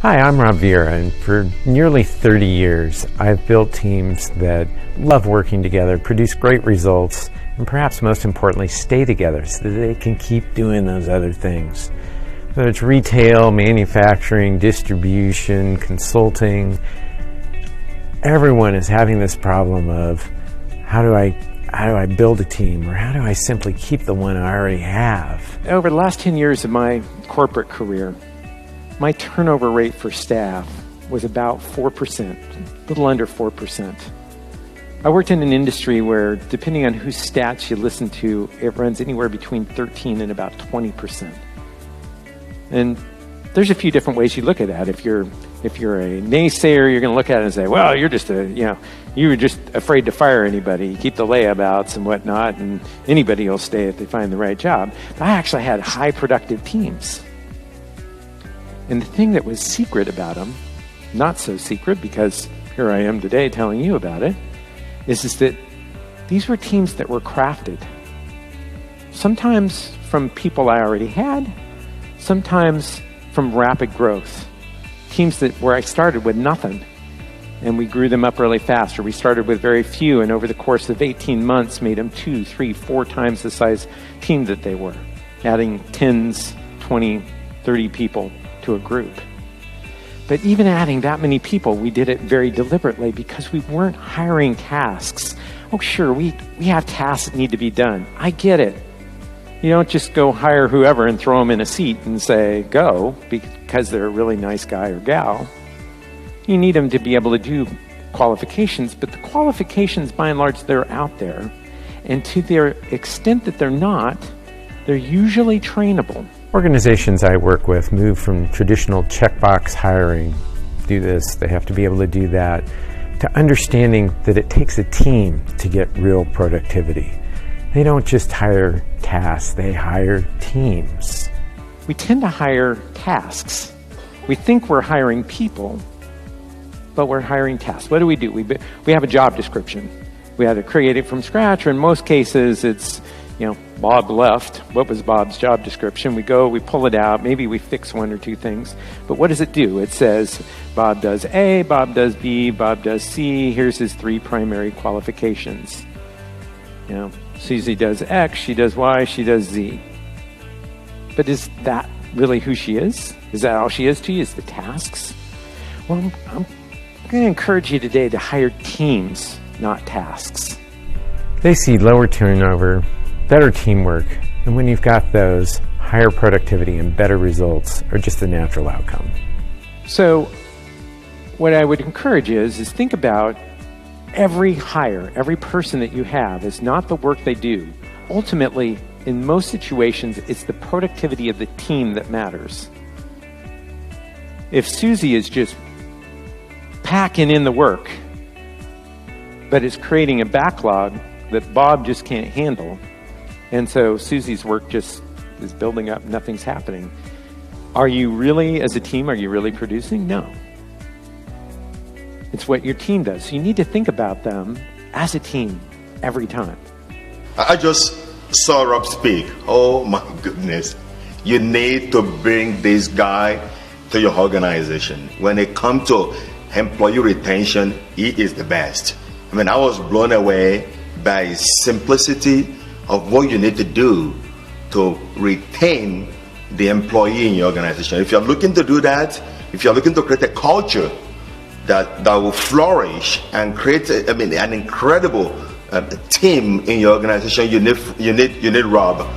Hi, I'm Rob Vieira, and for nearly 30 years, I've built teams that love working together, produce great results, and perhaps most importantly, stay together so that they can keep doing those other things. Whether it's retail, manufacturing, distribution, consulting, everyone is having this problem of how do I build a team, or how do I simply keep the one I already have? Over the last 10 years of my corporate career, my turnover rate for staff was about 4%, a little under 4%. I worked in an industry where, depending on whose stats you listen to, it runs anywhere between 13 and about 20%. And there's a few different ways you look at that. If you're a naysayer, you're going to look at it and say, well, you're just you were just afraid to fire anybody. You keep the layabouts and whatnot, and anybody will stay if they find the right job. But I actually had high productive teams. And the thing that was secret about them, not so secret because here I am today telling you about it, is that these were teams that were crafted. Sometimes from people I already had, sometimes from rapid growth. Teams where I started with nothing and we grew them up really fast, or we started with very few and over the course of 18 months made them 2, 3, 4 times the size team that they were, adding 10s, 20, 30 people to a group. But even adding that many people, we did it very deliberately because we weren't hiring tasks. Oh, sure, we have tasks that need to be done. I get it. You don't just go hire whoever and throw them in a seat and say, go, because they're a really nice guy or gal. You need them to be able to do qualifications, but the qualifications, by and large, they're out there. And to their extent that they're not, they're usually trainable. Organizations I work with move from traditional checkbox hiring, do this, they have to be able to do that, to understanding that it takes a team to get real productivity. They don't just hire tasks, they hire teams. We tend to hire tasks. We think we're hiring people, but we're hiring tasks. What do? We have a job description. We had to create it from scratch, or in most cases it's, Bob left. What was Bob's job description? We pull it out, maybe we fix 1 or 2 things. But what does it do? It says, Bob does A, Bob does B, Bob does C, here's his 3 primary qualifications. Susie does X, she does Y, she does Z. But is that really who she is? Is that all she is to you, is the tasks? Well, I'm going to encourage you today to hire teams, not tasks. They see lower turnover, better teamwork, and when you've got those, higher productivity and better results are just the natural outcome. So what I would encourage is think about every hire, every person that you have is not the work they do. Ultimately, in most situations, it's the productivity of the team that matters. If Susie is just packing in the work, but is creating a backlog that Bob just can't handle, and so Susie's work just is building up, nothing's happening. Are you really, as a team, are you really producing? No. It's what your team does. So you need to think about them as a team every time. I just saw Rob speak. Oh my goodness. You need to bring this guy to your organization. When it comes to employee retention, he is the best. I was blown away by his simplicity of what you need to do to retain the employee in your organization. If you're looking to do that, if you're looking to create a culture that will flourish and create an incredible team in your organization, you need Rob